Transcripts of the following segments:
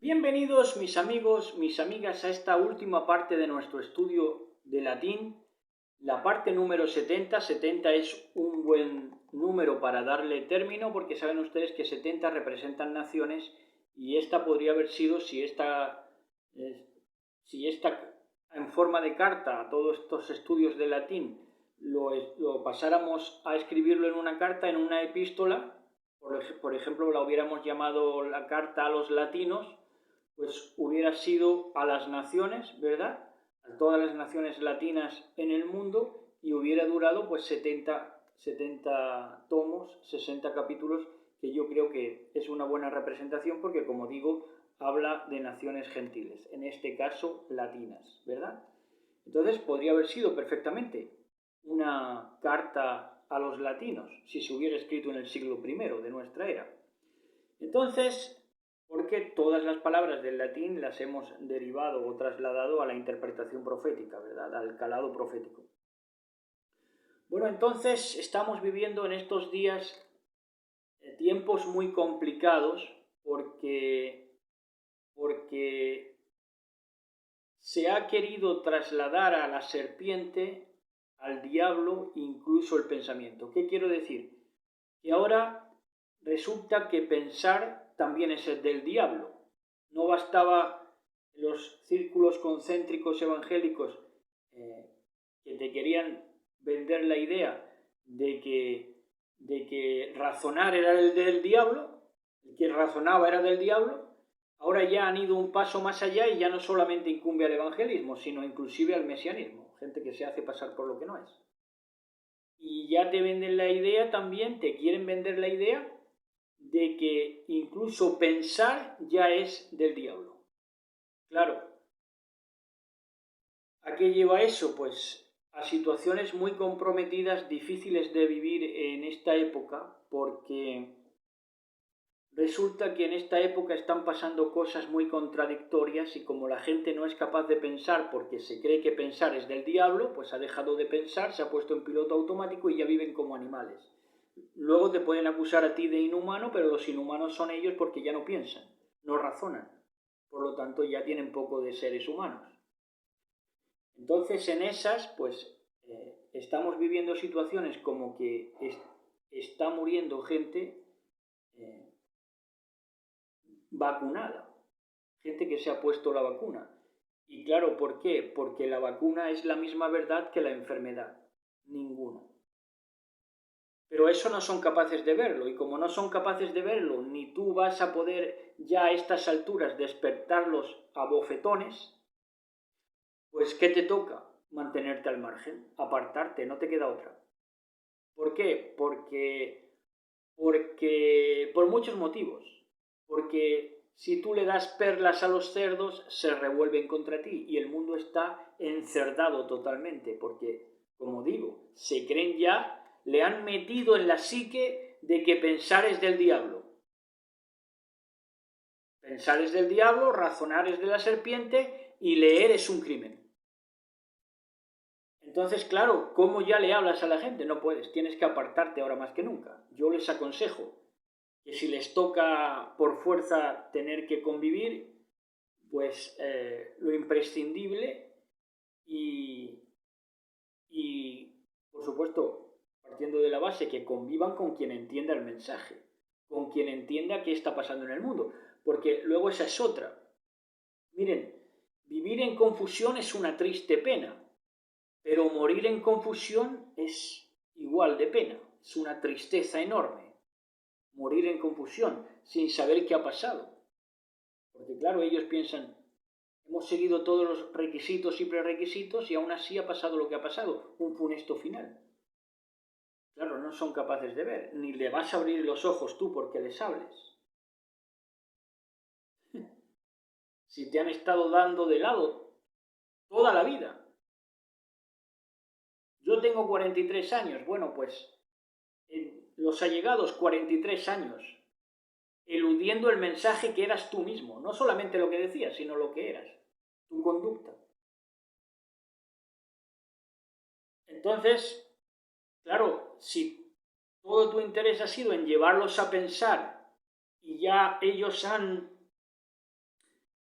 Bienvenidos mis amigos, mis amigas a esta última parte de nuestro estudio de latín, la parte número 70. 70 es un buen número para darle término porque saben ustedes que 70 representan naciones y esta podría haber sido, si esta en forma de carta a todos estos estudios de latín lo pasáramos a escribirlo en una carta, en una epístola, por ejemplo la hubiéramos llamado la carta a los latinos, pues hubiera sido a las naciones, ¿verdad? A todas las naciones latinas en el mundo y hubiera durado pues 70 tomos, 60 capítulos, que yo creo que es una buena representación porque, como digo, habla de naciones gentiles, en este caso latinas, ¿verdad? Entonces podría haber sido perfectamente una carta a los latinos si se hubiera escrito en el siglo I de nuestra era. Entonces, porque todas las palabras del latín las hemos derivado o trasladado a la interpretación profética, ¿verdad? Al calado profético. Bueno, entonces estamos viviendo en estos días tiempos muy complicados porque se ha querido trasladar a la serpiente, al diablo, incluso el pensamiento. ¿Qué quiero decir? Que ahora resulta que pensar también es el del diablo. No bastaba los círculos concéntricos evangélicos que te querían vender la idea de que razonar era el del diablo, el que razonaba era del diablo. Ahora ya han ido un paso más allá y ya no solamente incumbe al evangelismo, sino inclusive al mesianismo, gente que se hace pasar por lo que no es. Y ya te venden la idea también, te quieren vender la idea de que incluso pensar ya es del diablo. Claro, ¿a qué lleva eso? Pues a situaciones muy comprometidas, difíciles de vivir en esta época, porque resulta que en esta época están pasando cosas muy contradictorias y como la gente no es capaz de pensar porque se cree que pensar es del diablo, pues ha dejado de pensar, se ha puesto en piloto automático y ya viven como animales. Luego te pueden acusar a ti de inhumano, pero los inhumanos son ellos porque ya no piensan, no razonan. Por lo tanto, ya tienen poco de seres humanos. Entonces, en esas, pues, estamos viviendo situaciones como que está muriendo gente vacunada, gente que se ha puesto la vacuna. Y claro, ¿por qué? Porque la vacuna es la misma verdad que la enfermedad, ninguna. Pero eso no son capaces de verlo, y como no son capaces de verlo, ni tú vas a poder ya a estas alturas despertarlos a bofetones, pues ¿qué te toca? Mantenerte al margen, apartarte, no te queda otra. ¿Por qué? Porque por muchos motivos. Porque si tú le das perlas a los cerdos, se revuelven contra ti y el mundo está encerdado totalmente, porque, como digo, se creen ya, le han metido en la psique de que pensar es del diablo. Pensar es del diablo, razonar es de la serpiente y leer es un crimen. Entonces, claro, ¿cómo ya le hablas a la gente? No puedes, tienes que apartarte ahora más que nunca. Yo les aconsejo que si les toca por fuerza tener que convivir, pues lo imprescindible y, por supuesto, partiendo de la base que convivan con quien entienda el mensaje, con quien entienda qué está pasando en el mundo, porque luego esa es otra. Miren, vivir en confusión es una triste pena, pero morir en confusión es igual de pena, es una tristeza enorme. Morir en confusión, sin saber qué ha pasado. Porque claro, ellos piensan, hemos seguido todos los requisitos y prerequisitos y aún así ha pasado lo que ha pasado, un funesto final. Claro, no son capaces de ver, ni le vas a abrir los ojos tú porque les hables. Si te han estado dando de lado toda la vida. Yo tengo 43 años, bueno, pues los allegados 43 años, eludiendo el mensaje que eras tú mismo, no solamente lo que decías, sino lo que eras, tu conducta. Entonces, claro, si todo tu interés ha sido en llevarlos a pensar y ya ellos han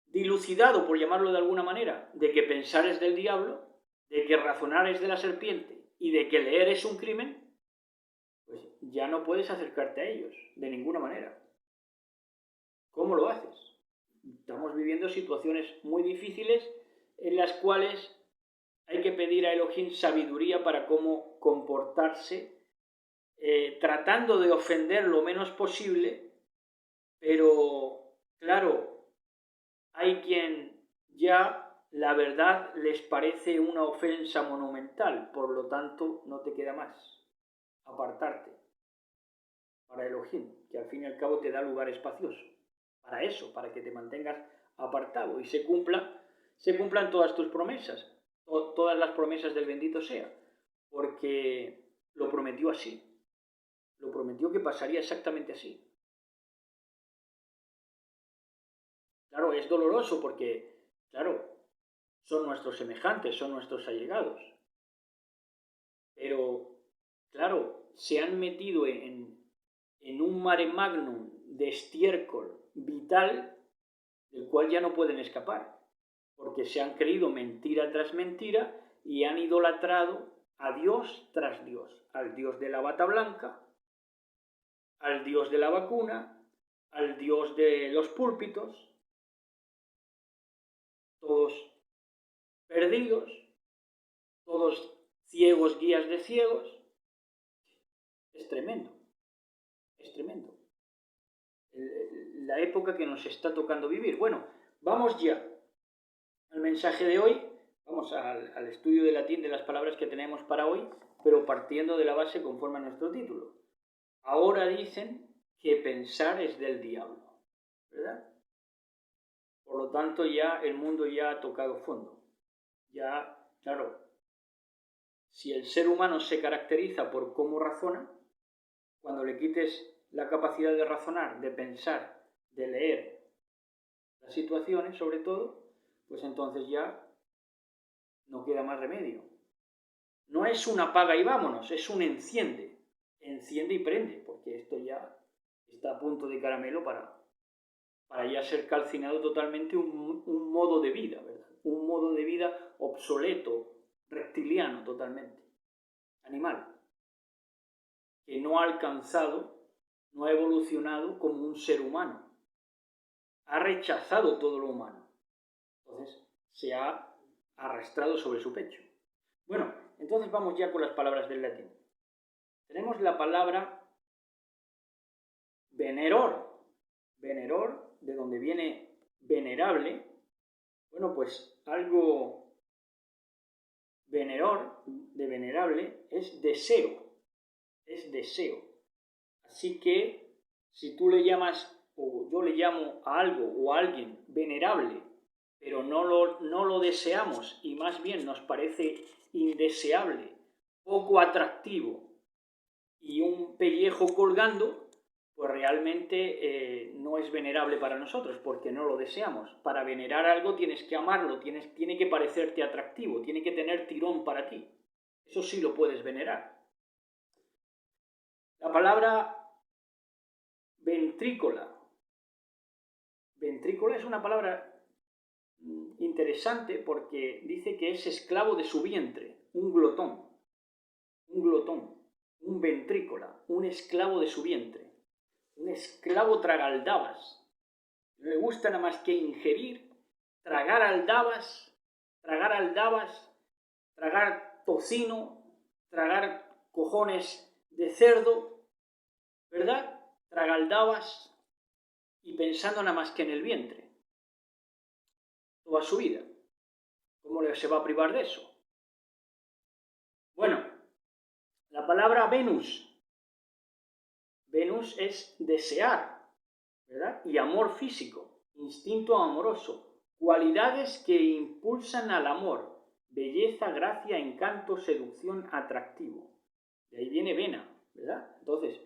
dilucidado, por llamarlo de alguna manera, de que pensar es del diablo, de que razonar es de la serpiente y de que leer es un crimen, pues ya no puedes acercarte a ellos de ninguna manera. ¿Cómo lo haces? Estamos viviendo situaciones muy difíciles en las cuales hay que pedir a Elohim sabiduría para cómo comportarse, tratando de ofender lo menos posible, pero claro, hay quien ya la verdad les parece una ofensa monumental, por lo tanto no te queda más apartarte para Elohim, que al fin y al cabo te da lugar espacioso, para eso, para que te mantengas apartado y se cumplan todas tus promesas, todas las promesas del bendito sea, porque lo prometió así, lo prometió que pasaría exactamente así. Claro, es doloroso porque, claro, son nuestros semejantes, son nuestros allegados, pero, claro, se han metido en un mare magnum de estiércol vital del cual ya no pueden escapar, porque se han creído mentira tras mentira y han idolatrado a Dios tras Dios, al Dios de la bata blanca, al Dios de la vacuna, al Dios de los púlpitos, todos perdidos, todos ciegos guías de ciegos. Es tremendo, es tremendo. La época que nos está tocando vivir. Bueno, vamos ya al mensaje de hoy, vamos al estudio de latín de las palabras que tenemos para hoy, pero partiendo de la base conforme a nuestro título. Ahora dicen que pensar es del diablo, ¿verdad? Por lo tanto, ya el mundo ya ha tocado fondo. Ya, claro, si el ser humano se caracteriza por cómo razona, cuando le quites la capacidad de razonar, de pensar, de leer las situaciones, sobre todo, pues entonces ya no queda más remedio. No es un apaga y vámonos, es un enciende. Enciende y prende, porque esto ya está a punto de caramelo para ya ser calcinado totalmente un modo de vida, ¿verdad? Un modo de vida obsoleto, reptiliano totalmente, animal, que no ha alcanzado, no ha evolucionado como un ser humano. Ha rechazado todo lo humano. Entonces se ha arrastrado sobre su pecho. Bueno, entonces vamos ya con las palabras del latín. Tenemos la palabra veneror. Veneror, de donde viene venerable. Bueno, pues algo veneror, de venerable, es deseo. Es deseo. Así que si tú le llamas, o yo le llamo a algo o a alguien venerable, pero no lo deseamos y más bien nos parece indeseable, poco atractivo y un pellejo colgando, pues realmente no es venerable para nosotros porque no lo deseamos. Para venerar algo tienes que amarlo, tiene que parecerte atractivo, tiene que tener tirón para ti. Eso sí lo puedes venerar. La palabra ventrícola. Ventrícola es una palabra interesante porque dice que es esclavo de su vientre, un glotón, un ventrícola, un esclavo de su vientre, un esclavo tragaldabas. No le gusta nada más que ingerir, tragar aldabas, tragar tocino, tragar cojones de cerdo, ¿verdad? Tragaldabas y pensando nada más que en el vientre. Toda su vida. ¿Cómo se va a privar de eso? Bueno, la palabra Venus. Venus es desear, ¿verdad? Y amor físico, instinto amoroso, cualidades que impulsan al amor, belleza, gracia, encanto, seducción, atractivo. De ahí viene vena, ¿verdad? Entonces,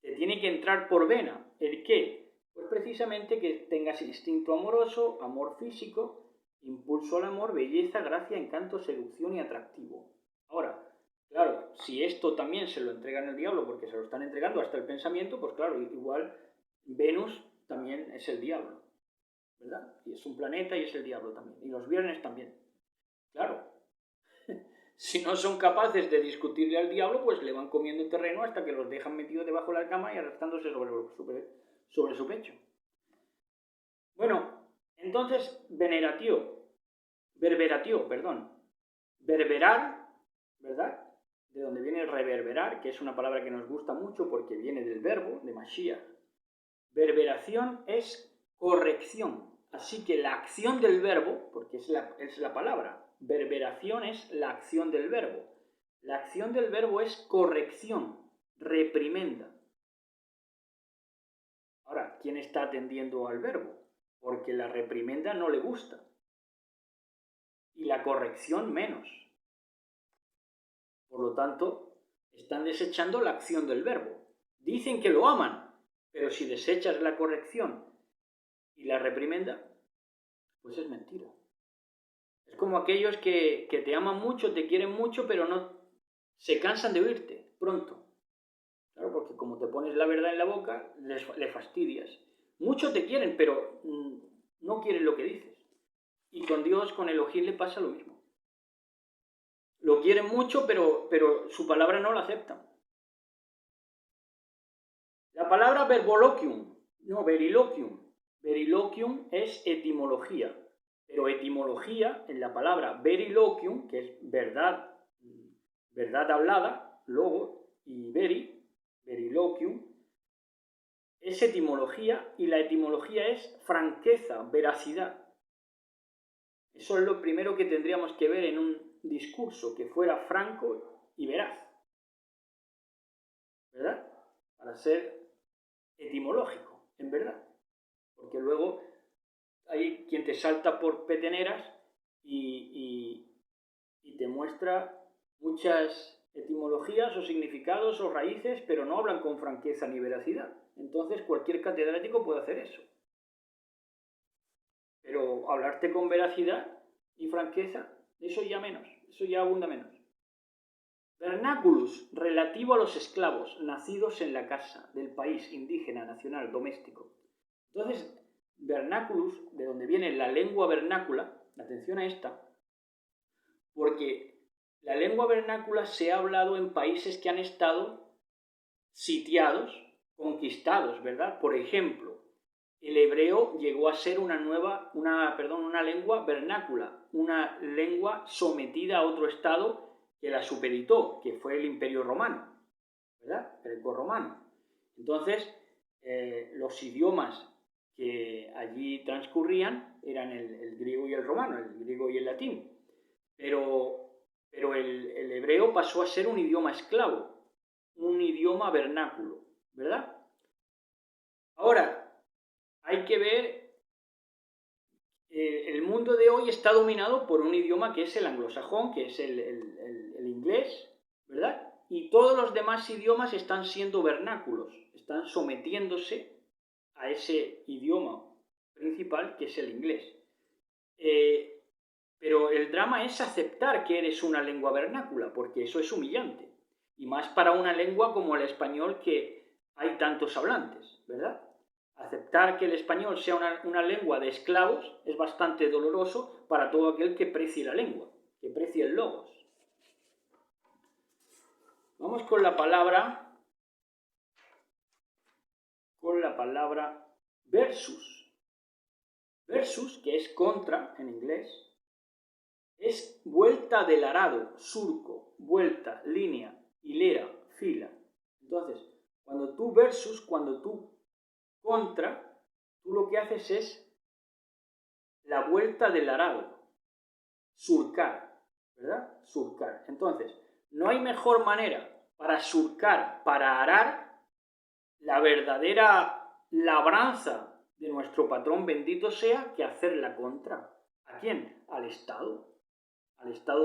te tiene que entrar por vena. ¿El qué? Pues precisamente que tengas instinto amoroso, amor físico, impulso al amor, belleza, gracia, encanto, seducción y atractivo. Ahora, claro, si esto también se lo entregan al diablo porque se lo están entregando hasta el pensamiento, pues claro, igual Venus también es el diablo, ¿verdad? ¿verdad? Y es un planeta y es el diablo también. Y los viernes también. Claro. Si no son capaces de discutirle al diablo, pues le van comiendo terreno hasta que los dejan metidos debajo de la cama y arrastrándose sobre su pecho. Bueno, entonces, verberar, ¿verdad? De donde viene reverberar, que es una palabra que nos gusta mucho porque viene del verbo, de Mashiach. Verberación es corrección, así que la acción del verbo, porque es la palabra, verberación es la acción del verbo. La acción del verbo es corrección, reprimenda. Ahora, ¿quién está atendiendo al verbo? Porque la reprimenda no le gusta. Y la corrección menos. Por lo tanto, están desechando la acción del verbo. Dicen que lo aman, pero si desechas la corrección y la reprimenda, pues es mentira. Es como aquellos que te aman mucho, te quieren mucho, pero no se cansan de oírte pronto. Claro, porque como te pones la verdad en la boca, le fastidias. Mucho te quieren, pero no quieren lo que dices. Y con Dios, con Elohim, le pasa lo mismo. Lo quieren mucho, pero su palabra no la aceptan. La palabra veriloquium es etimología, pero etimología en la palabra veriloquium, que es verdad hablada, logo, y veriloquium, es etimología, y la etimología es franqueza, veracidad. Eso es lo primero que tendríamos que ver en un discurso, que fuera franco y veraz, ¿verdad? Para ser etimológico, en verdad. Porque luego hay quien te salta por peteneras y te muestra muchas etimologías o significados o raíces, pero no hablan con franqueza ni veracidad. Entonces cualquier catedrático puede hacer eso. Pero hablarte con veracidad y franqueza, eso ya menos, eso ya abunda menos. Vernaculus, relativo a los esclavos nacidos en la casa del país indígena, nacional, doméstico. Entonces, vernaculus, de donde viene la lengua vernácula, atención a esta, porque la lengua vernácula se ha hablado en países que han estado sitiados, conquistados, ¿verdad? Por ejemplo, el hebreo llegó a ser una lengua vernácula, una lengua sometida a otro estado que la supeditó, que fue el Imperio Romano, ¿verdad? Greco-romano. Entonces, los idiomas que allí transcurrían eran el griego y el romano, el griego y el latín. Pero el hebreo pasó a ser un idioma esclavo, un idioma vernáculo, ¿verdad? Ahora, hay que ver, el mundo de hoy está dominado por un idioma que es el anglosajón, que es el inglés, ¿verdad? Y todos los demás idiomas están siendo vernáculos, están sometiéndose a ese idioma principal que es el inglés. Pero el drama es aceptar que eres una lengua vernácula, porque eso es humillante. Y más para una lengua como el español, que hay tantos hablantes, ¿verdad? Aceptar que el español sea una lengua de esclavos es bastante doloroso para todo aquel que precie la lengua, que precie el logos. Vamos con la palabra versus. Versus, que es contra en inglés, es vuelta del arado, surco, vuelta, línea, hilera, fila. Entonces, cuando tú contra, tú lo que haces es la vuelta del arado, surcar, ¿verdad? Surcar. Entonces, no hay mejor manera para surcar, para arar, la verdadera labranza de nuestro patrón bendito sea, que hacer la contra. ¿A quién? Al Estado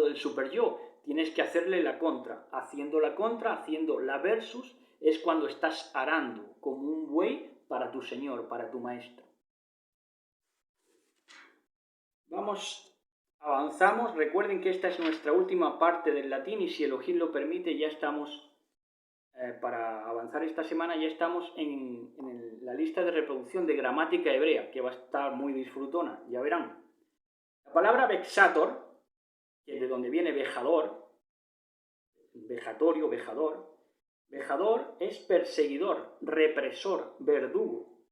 del super yo. Tienes que hacerle la contra. Haciendo la contra, haciendo la versus, es cuando estás arando como un buey para tu señor, para tu maestro. Avanzamos. Recuerden que esta es nuestra última parte del latín y si Elohim lo permite ya estamos para avanzar esta semana ya estamos en la lista de reproducción de gramática hebrea, que va a estar muy disfrutona, ya verán. La palabra vexator, que es de donde viene vejador, vejatorio, vejador, vejador es perseguidor, represor, verdugo,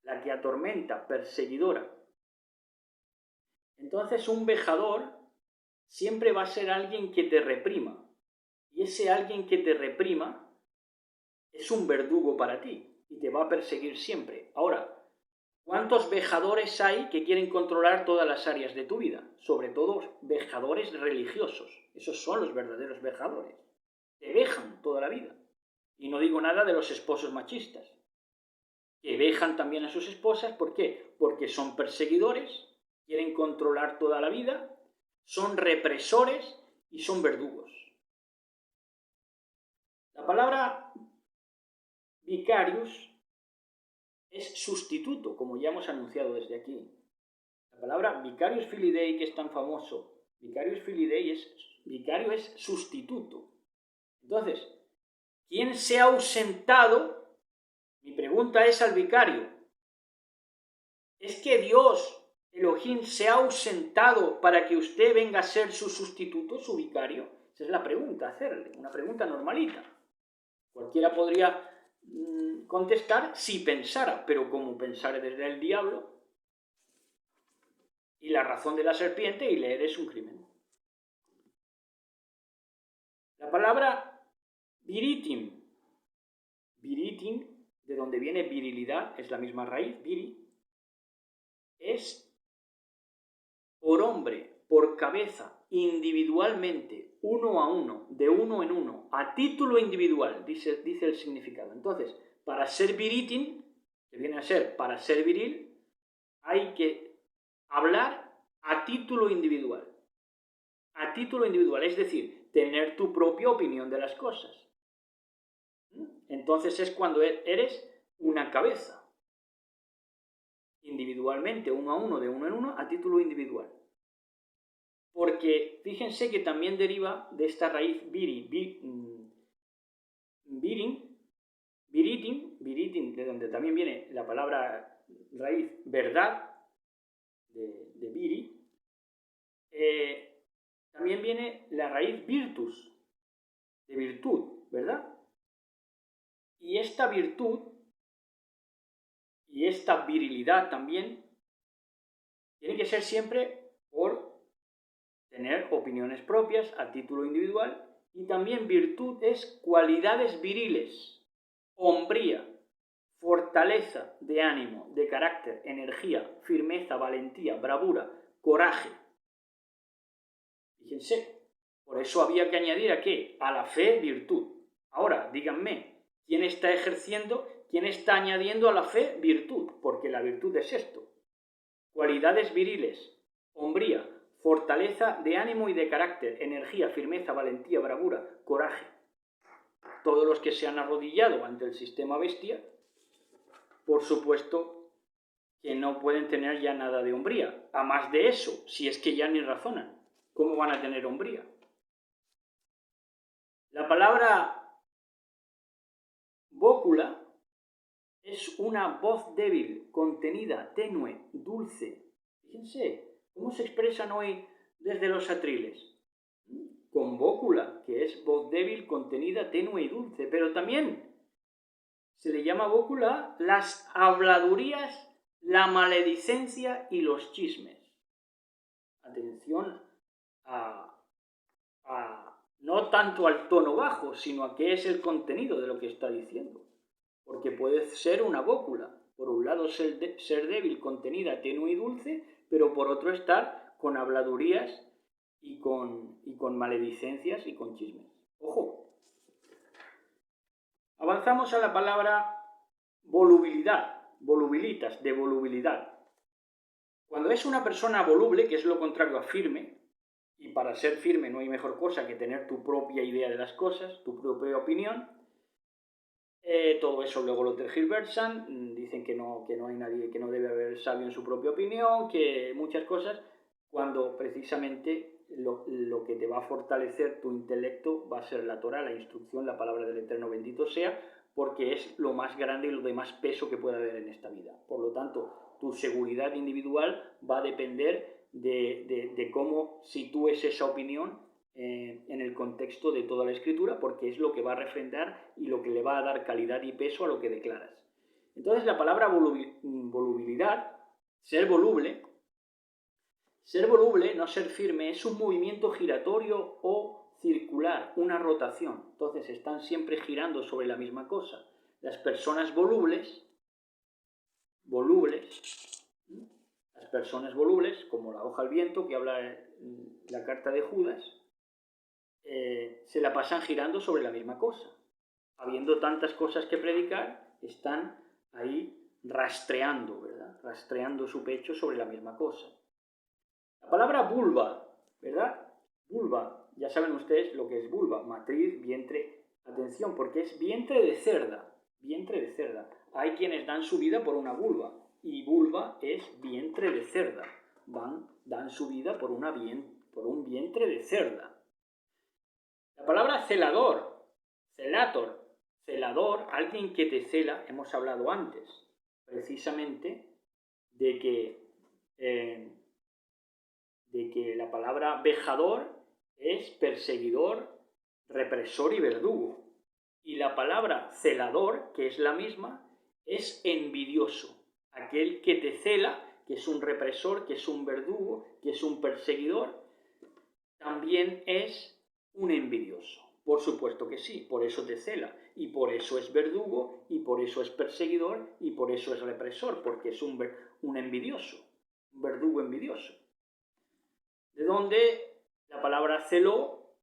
la que atormenta, perseguidora. Entonces un vejador siempre va a ser alguien que te reprima, y ese alguien que te reprima es un verdugo para ti y te va a perseguir siempre. Ahora, ¿cuántos vejadores hay que quieren controlar todas las áreas de tu vida? Sobre todo vejadores religiosos. Esos son los verdaderos vejadores. Te vejan toda la vida. Y no digo nada de los esposos machistas, que vejan también a sus esposas. ¿Por qué? Porque son perseguidores, quieren controlar toda la vida, son represores y son verdugos. La palabra vicarius es sustituto, como ya hemos anunciado desde aquí. La palabra vicarius filii Dei, que es tan famoso, vicarius filii Dei vicario es sustituto. Entonces, ¿quién se ha ausentado? Mi pregunta es al vicario. ¿Es que Dios, Elohim, se ha ausentado para que usted venga a ser su sustituto, su vicario? Esa es la pregunta a hacerle, una pregunta normalita. Cualquiera podría contestar si pensara, pero como pensare desde el diablo y la razón de la serpiente y leer es un crimen. La palabra viritim, viritim, de donde viene virilidad, es la misma raíz, viri, es por hombre, por cabeza, individualmente, uno a uno, de uno en uno, a título individual, dice el significado. Entonces, para ser viritim, que viene a ser para ser viril, hay que hablar a título individual. A título individual, es decir, tener tu propia opinión de las cosas. Entonces es cuando eres una cabeza. Individualmente, uno a uno, de uno en uno, a título individual. Porque fíjense que también deriva de esta raíz viritim, de donde también viene la palabra raíz verdad, de viri, también viene la raíz virtus, de virtud, ¿verdad? Y esta virtud y esta virilidad también tiene que ser siempre por tener opiniones propias a título individual, y también virtud es cualidades viriles, hombría, fortaleza de ánimo, de carácter, energía, firmeza, valentía, bravura, coraje. Fíjense, por eso había que añadir ¿a qué? A la fe virtud. Ahora, díganme, ¿quién está añadiendo a la fe virtud? Porque la virtud es esto: cualidades viriles, hombría, fortaleza de ánimo y de carácter, energía, firmeza, valentía, bravura, coraje. Todos los que se han arrodillado ante el sistema bestia, por supuesto que no pueden tener ya nada de hombría. A más de eso, si es que ya ni razonan, ¿cómo van a tener hombría? La palabra bócula es una voz débil, contenida, tenue, dulce. Fíjense cómo se expresan hoy desde los atriles. Con bócula, que es voz débil, contenida, tenue y dulce. Pero también se le llama bócula las habladurías, la maledicencia y los chismes. Atención no tanto al tono bajo, sino a qué es el contenido de lo que está diciendo. Porque puede ser una bócula. Por un lado ser débil, contenida, tenue y dulce, pero por otro estar con habladurías y con maledicencias y con chismes. ¡Ojo! Avanzamos a la palabra volubilidad, volubilitas, de volubilidad. Cuando es una persona voluble, que es lo contrario a firme, y para ser firme no hay mejor cosa que tener tu propia idea de las cosas, tu propia opinión, todo eso luego lo tergiversan, dicen que no hay nadie, que no debe haber sabio en su propia opinión, que muchas cosas, cuando precisamente lo que te va a fortalecer tu intelecto va a ser la Torá, la instrucción, la palabra del Eterno bendito sea, porque es lo más grande y lo de más peso que puede haber en esta vida. Por lo tanto, tu seguridad individual va a depender de cómo sitúes esa opinión en el contexto de toda la Escritura, porque es lo que va a refrendar y lo que le va a dar calidad y peso a lo que declaras. Entonces, la palabra volubilidad, ser voluble, no ser firme, es un movimiento giratorio o circular, una rotación. Entonces están siempre girando sobre la misma cosa. Las personas volubles, las personas volubles, como la hoja al viento que habla la carta de Judas, se la pasan girando sobre la misma cosa. Habiendo tantas cosas que predicar, están ahí rastreando, ¿verdad? Rastreando su pecho sobre la misma cosa. La palabra vulva, ¿verdad? Vulva, ya saben ustedes lo que es vulva, matriz, vientre. Atención, porque es vientre de cerda, vientre de cerda. Hay quienes dan su vida por una vulva, y vulva es vientre de cerda. Dan su vida por un vientre de cerda. La palabra celador, celador, alguien que te cela, hemos hablado antes, precisamente, de que la palabra vejador es perseguidor, represor y verdugo. Y la palabra celador, que es la misma, es envidioso. Aquel que te cela, que es un represor, que es un verdugo, que es un perseguidor, también es un envidioso. Por supuesto que sí, por eso te cela. Y por eso es verdugo, y por eso es perseguidor, y por eso es represor, porque es un envidioso, un verdugo envidioso. De donde la palabra celo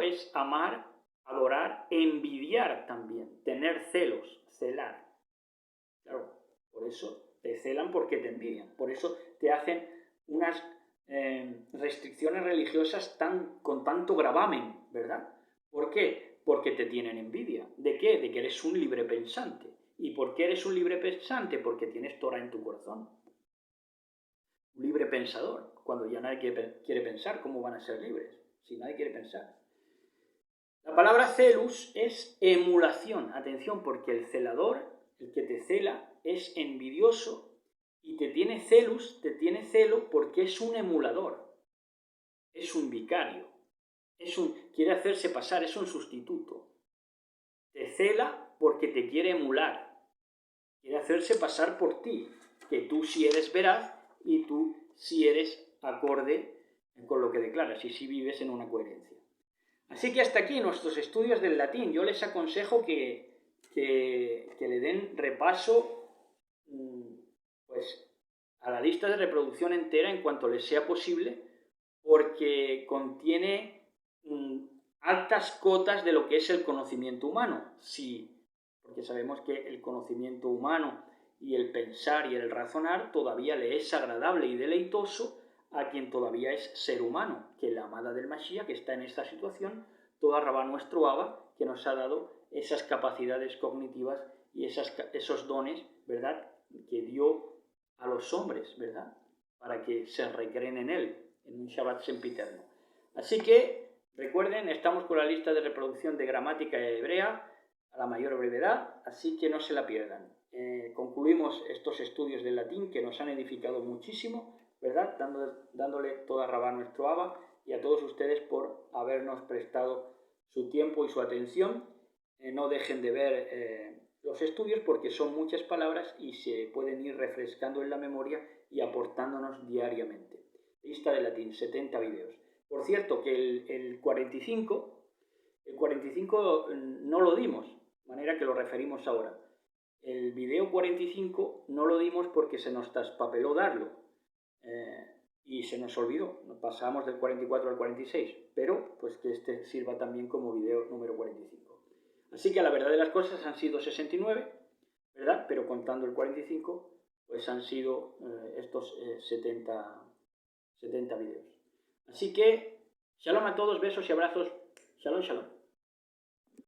es amar, adorar, envidiar también, tener celos, celar. Claro, por eso te celan porque te envidian, por eso te hacen unas restricciones religiosas con tanto gravamen, ¿verdad? ¿Por qué? Porque te tienen envidia. ¿De qué? De que eres un libre pensante. ¿Y por qué eres un libre pensante? Porque tienes Torah en tu corazón. Un libre pensador. Cuando ya nadie quiere pensar, ¿cómo van a ser libres? Si nadie quiere pensar. La palabra celus es emulación. Atención, porque el celador, el que te cela, es envidioso y te tiene celo porque es un emulador, es un vicario, quiere hacerse pasar, es un sustituto. Te cela porque te quiere emular, quiere hacerse pasar por ti, que tú sí eres veraz y tú sí eres acorde con lo que declaras y sí vives en una coherencia. Así que hasta aquí nuestros estudios del latín. Yo les aconsejo que le den repaso pues, a la lista de reproducción entera en cuanto les sea posible, porque contiene altas cotas de lo que es el conocimiento humano. Sí, porque sabemos que el conocimiento humano y el pensar y el razonar todavía le es agradable y deleitoso a quien todavía es ser humano, que la amada del Mashiach, que está en esta situación, toda Rabá nuestro Abba, que nos ha dado esas capacidades cognitivas y esos dones, ¿verdad?, que dio a los hombres, ¿verdad?, para que se recreen en él, en un Shabbat sempiterno. Así que, recuerden, estamos con la lista de reproducción de gramática hebrea a la mayor brevedad, así que no se la pierdan. Concluimos estos estudios del latín que nos han edificado muchísimo, ¿verdad?, dándole toda Rabá a nuestro Abba y a todos ustedes por habernos prestado su tiempo y su atención. No dejen de ver los estudios porque son muchas palabras y se pueden ir refrescando en la memoria y aportándonos diariamente. Lista de latín, 70 vídeos. Por cierto, que el 45 no lo dimos, de manera que lo referimos ahora. El video 45 no lo dimos porque se nos traspapeló darlo y se nos olvidó. Nos pasamos del 44 al 46, pero pues que este sirva también como video número 45. Así que a la verdad de las cosas han sido 69, ¿verdad? Pero contando el 45, pues han sido estos 70 videos. Así que, shalom a todos, besos y abrazos. Shalom, shalom.